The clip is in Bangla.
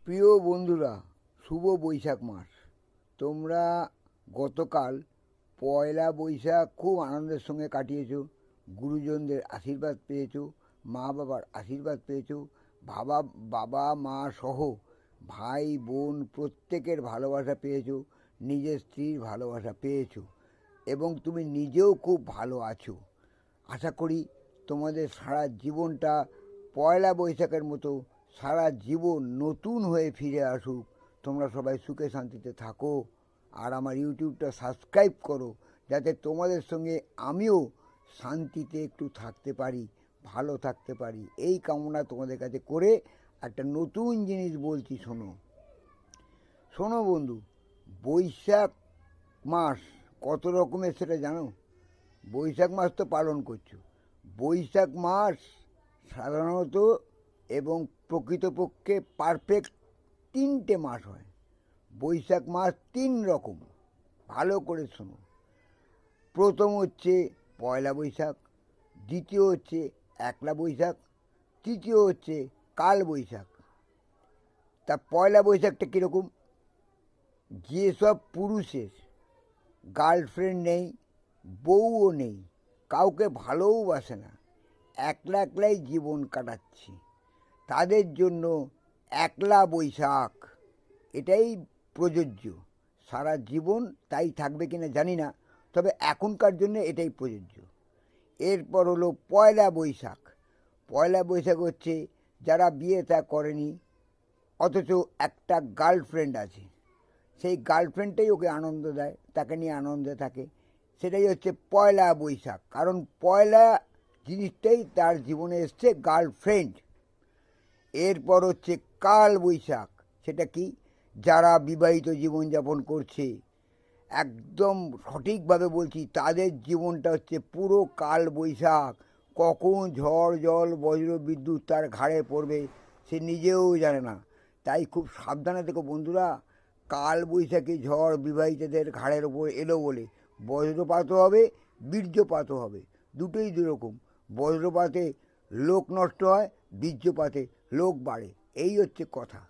প্রিয় বন্ধুরা, শুভ বৈশাখ মাস। তোমরা গতকাল পয়লা বৈশাখ খুব আনন্দের সঙ্গে কাটিয়েছো। গুরুজনদের আশীর্বাদ পেয়েছো, মা বাবার আশীর্বাদ পেয়েছো, বাবা মা সহ ভাই বোন প্রত্যেকের ভালোবাসা পেয়েছো, নিজের স্ত্রীর ভালোবাসা পেয়েছো এবং তুমি নিজেও খুব ভালো আছো। আশা করি তোমাদের সারা জীবনটা পয়লা বৈশাখের মতো সারা জীবন নতুন হয়ে ফিরে আসুক। তোমরা সবাই সুখে শান্তিতে থাকো আর আমার ইউটিউবটা সাবস্ক্রাইব করো, যাতে তোমাদের সঙ্গে আমিও শান্তিতে একটু থাকতে পারি, ভালো থাকতে পারি। এই কামনা তোমাদের কাছে করে একটা নতুন জিনিস বলছি, শোনো শোনো বন্ধু। বৈশাখ মাস কত রকমের সেটা জানো? বৈশাখ মাস তো পালন করছো। বৈশাখ মাস সাধারণত এবং প্রকৃতপক্ষে পারফেক্ট তিনটে মাস হয়। বৈশাখ মাস তিন রকম, ভালো করে শোনো। প্রথম হচ্ছে পয়লা বৈশাখ, দ্বিতীয় হচ্ছে একলা বৈশাখ, তৃতীয় হচ্ছে কাল বৈশাখ। তা পয়লা বৈশাখটা কীরকম? যেসব পুরুষের গার্লফ্রেন্ড নেই, বউও নেই, কাউকে ভালোও বাসে না, একলা একলাই জীবন কাটাচ্ছে, তাদের জন্য একলা বৈশাখ এটাই প্রযোজ্য। সারা জীবন তাই থাকবে কিনা জানি না, তবে এখনকার জন্য এটাই প্রযোজ্য। এরপর হলো পয়লা বৈশাখ। পয়লা বৈশাখ হচ্ছে যারা বিয়ে থা করেনি অথচ একটা গার্লফ্রেন্ড আছে, সেই গার্লফ্রেন্ডটাই ওকে আনন্দ দেয়, তাকে নিয়ে আনন্দে থাকে, সেটাই হচ্ছে পয়লা বৈশাখ। কারণ পয়লা জিনিসটাই তার জীবনে এসছে গার্লফ্রেন্ড। এরপর হচ্ছে কাল বৈশাখ। সেটা কি? যারা বিবাহিত জীবনযাপন করছে, একদম সঠিকভাবে বলছি, তাদের জীবনটা হচ্ছে পুরো কাল বৈশাখ। কখন ঝড় জল বজ্র বিদ্যুৎ তার ঘাড়ে পড়বে সে নিজেও জানে না। তাই খুব সাবধানে থেকো বন্ধুরা। কাল বৈশাখী ঝড় বিবাহিতদের ঘাড়ের ওপর এলো বলে বজ্রপাতও হবে, বীর্যপাতও হবে, দুটোই দুরকম। বজ্রপাতে লোক নষ্ট হয়, বীর্যপাতে লোক বাড়ে, এই হচ্ছে কথা।